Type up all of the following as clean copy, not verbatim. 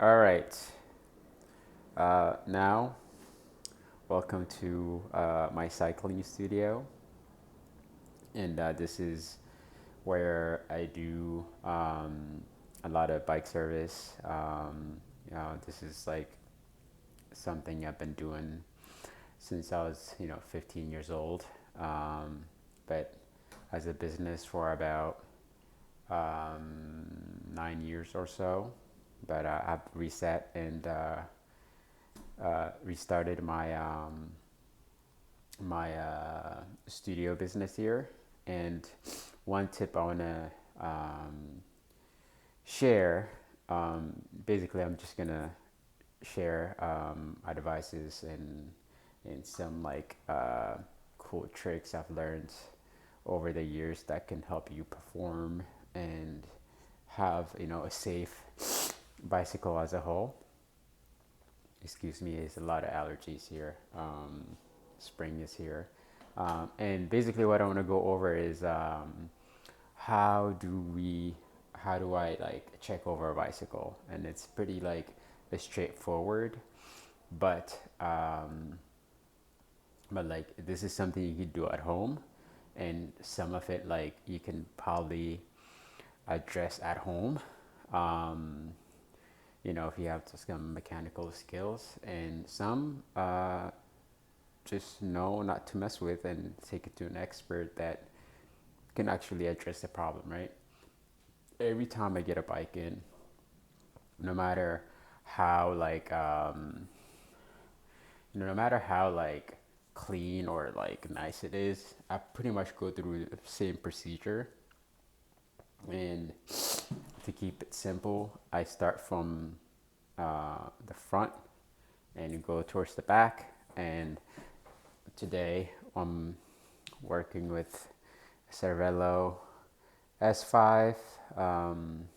All right. Now, welcome to my cycling studio. And this is where I do a lot of bike service. This is like something I've been doing since I was, 15 years old. But as a business for about 9 years or so. But I've reset and restarted my studio business here. And one tip I want to share, basically, I'm just gonna share advices and some like cool tricks I've learned over the years that can help you perform and have a safe bicycle as a whole. Excuse me, there's a lot of allergies here. Spring is here. And basically what I want to go over is how do we how do I like check over a bicycle, and it's pretty like straightforward, but like this is something you could do at home, and some of it like you can probably address at home. um, if you have some mechanical skills, and some just know not to mess with and take it to an expert that can actually address the problem, right? Every time I get a bike in, no matter how like no matter how like clean or like nice it is, I pretty much go through the same procedure. And to keep it simple, I start from the front and go towards the back. And today I'm working with Cervelo S5. Um,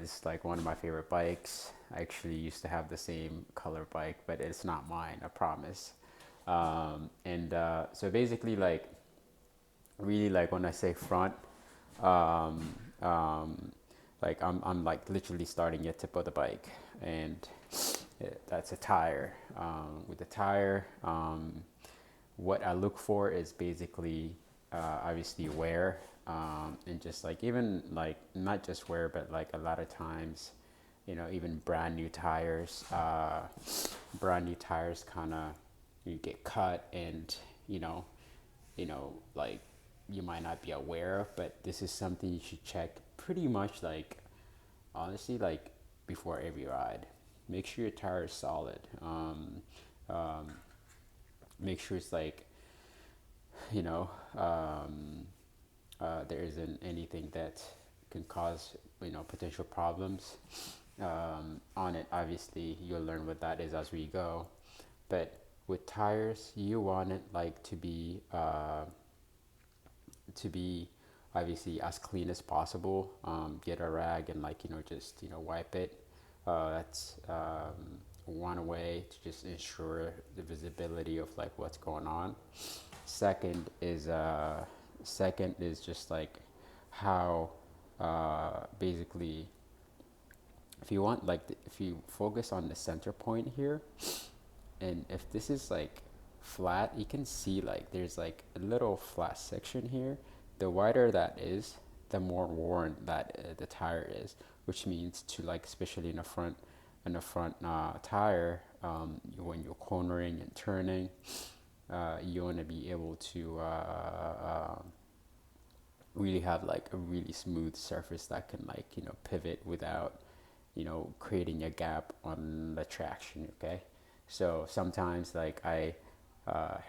it's like one of my favorite bikes. I actually used to have the same color bike, but it's not mine, I promise. And so basically, like, really, like when I say front, um, um, like I'm like literally starting at tip of the bike, and that's a tire. With the tire, what I look for is basically obviously wear, and just like even like not just wear, but like a lot of times, even brand new tires kind of you get cut, and like you might not be aware of, but this is something you should check pretty much like honestly like before every ride. Make sure your tire is solid. Um, Make sure it's like you know there isn't anything that can cause potential problems on it. Obviously, you'll learn what that is as we go. But with tires, you want it like to be obviously as clean as possible. Get a rag and like just wipe it. That's one way to just ensure the visibility of like what's going on. Second is just like how basically if you want like if you focus on the center point here, and if this is like flat, you can see like there's like a little flat section here. The wider that is, the more worn that the tire is, which means to like especially in the front tire, when you're cornering and turning, you want to be able to really have like a really smooth surface that can like pivot without creating a gap on the traction. Okay, so sometimes like I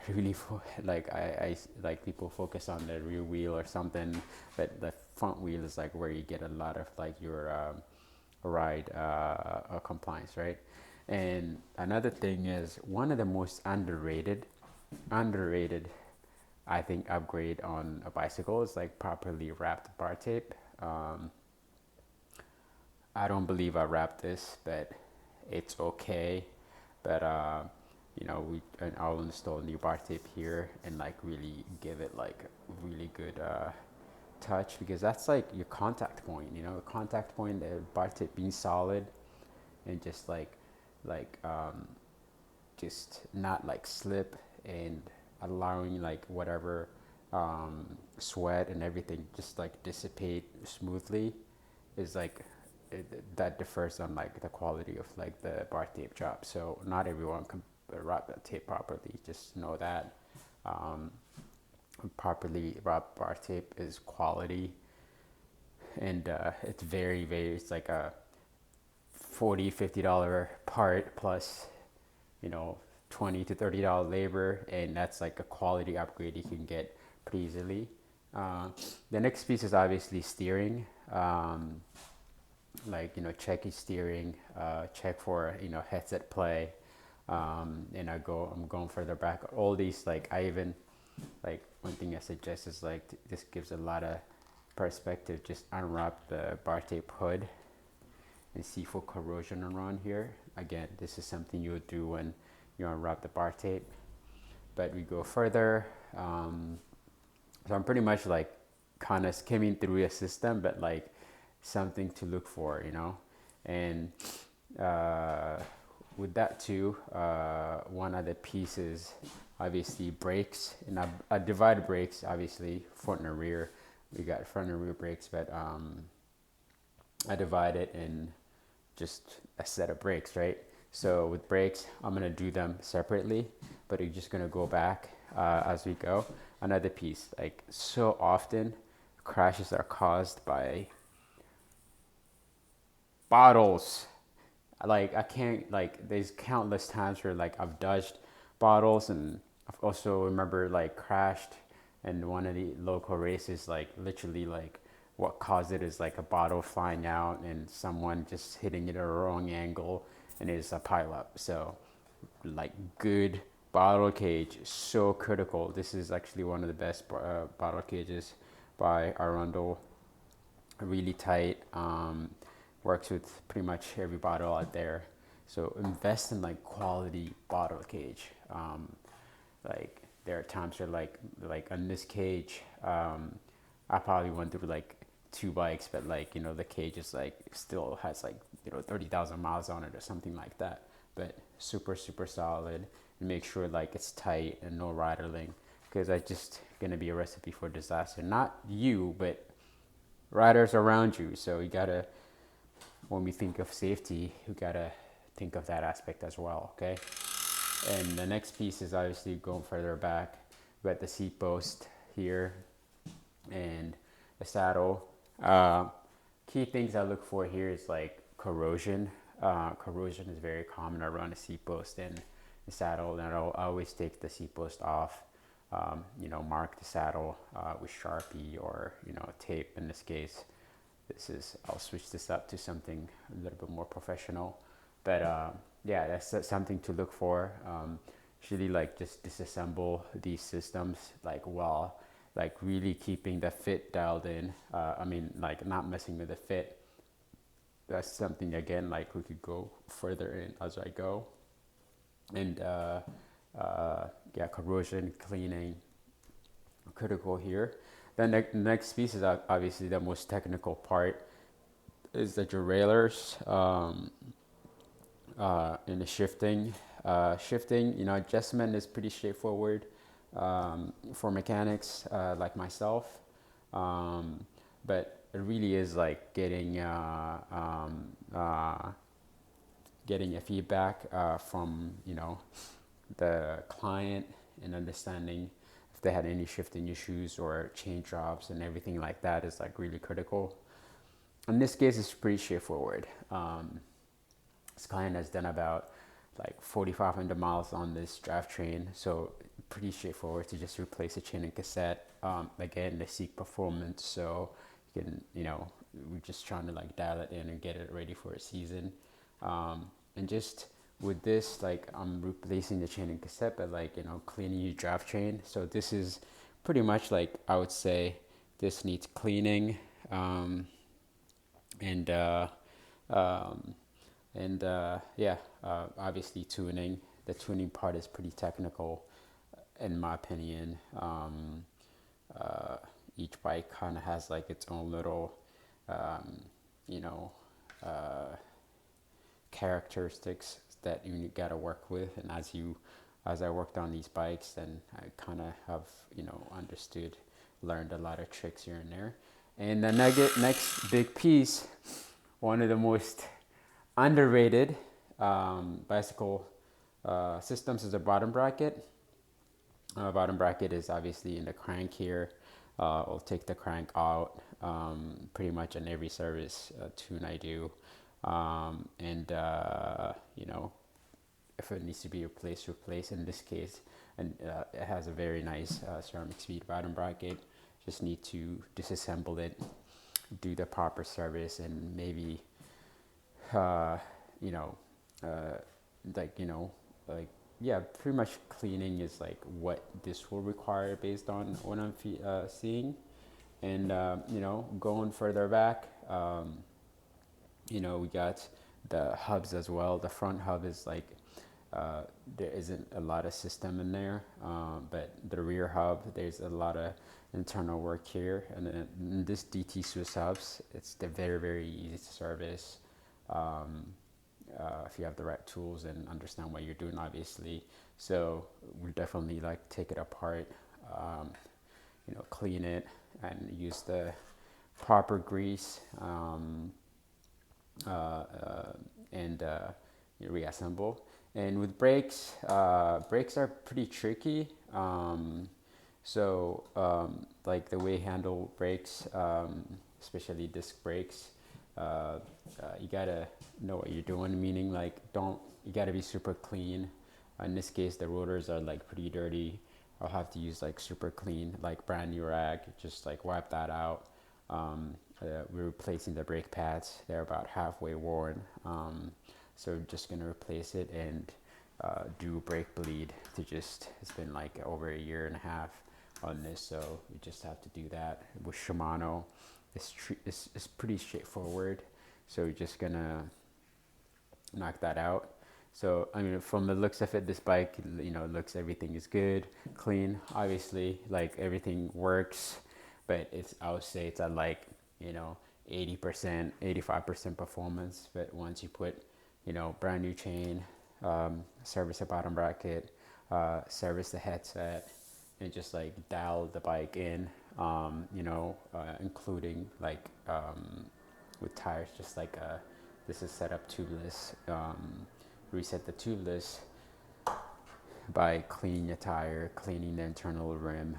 really like I like people focus on the rear wheel or something, but the front wheel is like where you get a lot of like your ride compliance, right? And another thing is one of the most underrated I think upgrade on a bicycle is like properly wrapped bar tape. I don't believe I wrapped this, but it's okay. But I'll install new bar tape here and like really give it like really good touch, because that's like your contact point. The contact point, the bar tip being solid, and just like just not like slip, and allowing like whatever sweat and everything just like dissipate smoothly is like that differs on like the quality of like the bar tape job. So not everyone can wrap the tape properly. Just know that um, properly wrapped bar tape is quality, and it's very it's like a $40-$50 part plus, you know, $20 to $30 labor, and that's like a quality upgrade you can get pretty easily. The next piece is obviously steering. Like, you know, check your steering, check for, you know, headset play, and I'm going further back. All these, like, I even, like, one thing I suggest is like this gives a lot of perspective. Just unwrap the bar tape hood and see for corrosion around here. Again, this is something you would do when you unwrap the bar tape. But we go further. So I'm pretty much like kind of skimming through a system, but like something to look for, you know. And uh, with that too, one of the pieces, obviously brakes, and I divide brakes, obviously front and rear. We got front and rear brakes, but I divide it in just a set of brakes, right? So with brakes, I'm gonna do them separately, but you're just gonna go back as we go. Another piece, like so often, crashes are caused by bottles. Like I can't, like there's countless times where like I've dodged bottles, and I've also remember like crashed in one of the local races, like literally like what caused it is like a bottle flying out and someone just hitting it at a wrong angle, and it's a pileup. So like good bottle cage is so critical. This is actually one of the best bottle cages by Arundel, really tight. Works with pretty much every bottle out there. So invest in like quality bottle cage. Like there are times where like on this cage, I probably went through like two bikes, but like, you know, the cage is like still has like, you know, 30,000 miles on it or something like that. But super solid, and make sure like it's tight and no rattling, because that's just gonna be a recipe for disaster. Not you, but riders around you. So you gotta, when we think of safety, you gotta think of that aspect as well. Okay. And the next piece is obviously going further back. We got the seat post here and the saddle. Key things I look for here is like corrosion. Corrosion is very common around the seat post and the saddle, and I'll always take the seat post off. You know, mark the saddle with Sharpie or, you know, tape in this case. I'll switch this up to something a little bit more professional. But yeah, that's something to look for. Usually like just disassemble these systems like well, like really keeping the fit dialed in. I mean, like not messing with the fit. That's something, again, like we could go further in as I go. And yeah, corrosion cleaning, critical here. Then the next piece is obviously the most technical part, is the derailleurs and the shifting. Shifting, you know, adjustment is pretty straightforward for mechanics like myself, but it really is like getting a feedback from, you know, the client, and understanding if they had any shifting issues or chain drops and everything like that is like really critical. In this case, it's pretty straightforward. This client has done about like 4,500 miles on this drivetrain, so pretty straightforward to just replace the chain and cassette. Again, they seek performance, so you can, you know, we're just trying to like dial it in and get it ready for a season. And just with this, like I'm replacing the chain and cassette, but like, you know, cleaning your drivetrain. So this is pretty much like, I would say this needs cleaning, and yeah, obviously tuning. The tuning part is pretty technical, in my opinion. Each bike kind of has like its own little, you know, characteristics that you gotta work with. And as I worked on these bikes, then I kind of have, understood, learned a lot of tricks here and there. And the next big piece, one of the most underrated bicycle systems, is the bottom bracket. Bottom bracket is obviously in the crank here. I'll take the crank out pretty much on every service tune I do. And if it needs to be replaced, replace. In this case, and it has a very nice ceramic speed bottom bracket. Just need to disassemble it, do the proper service, and maybe, uh, you know, uh, like yeah, pretty much cleaning is like what this will require based on what I'm seeing. And going further back, we got the hubs as well. The front hub is like there isn't a lot of system in there, but the rear hub, there's a lot of internal work here. And then in this DT Swiss hubs, it's very, very easy to service. If you have the right tools and understand what you're doing, obviously. So we definitely like take it apart, clean it, and use the proper grease, and reassemble. And with brakes, brakes are pretty tricky. Like the way handle brakes, especially disc brakes, you gotta know what you're doing. Meaning, like, you gotta be super clean. In this case, the rotors are like pretty dirty. I'll have to use like super clean, like brand new rag, just like wipe that out. We're replacing the brake pads. They're about halfway worn. So we're just gonna replace it and do brake bleed. It's been like over a year and a half on this, so we just have to do that. With Shimano, it's pretty straightforward. So we're just gonna knock that out. So I mean, from the looks of it, this bike, everything is good, clean. Obviously, like everything works, but I would say it's at like 80%, 85% performance. But once you put brand new chain, service the bottom bracket, service the headset, and just like dial the bike in, including like with tires, just like this is set up tubeless. Reset the tubeless by cleaning your tire, cleaning the internal rim.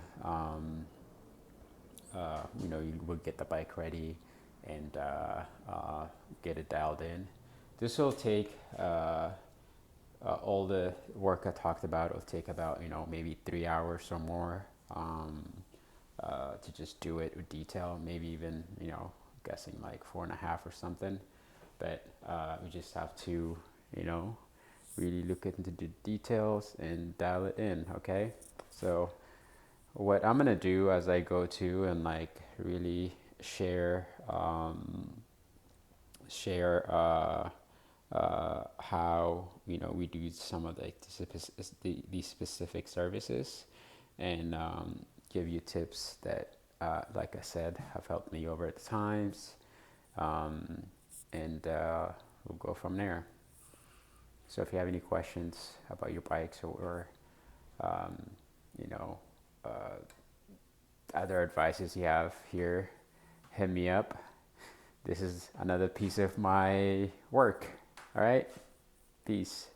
You will get the bike ready and get it dialed in. This will take all the work I talked about. It'll take about maybe 3 hours or more to just do it with detail. Maybe even guessing like 4.5 or something. But we just have to really look into the details and dial it in. Okay, so what I'm gonna do as I go to and like really share how we do some of these specific services, and give you tips that like I said have helped me over the times, and we'll go from there. So if you have any questions about your bikes or um, you know other advices you have here, hit me up. This is another piece of my work. All right, peace.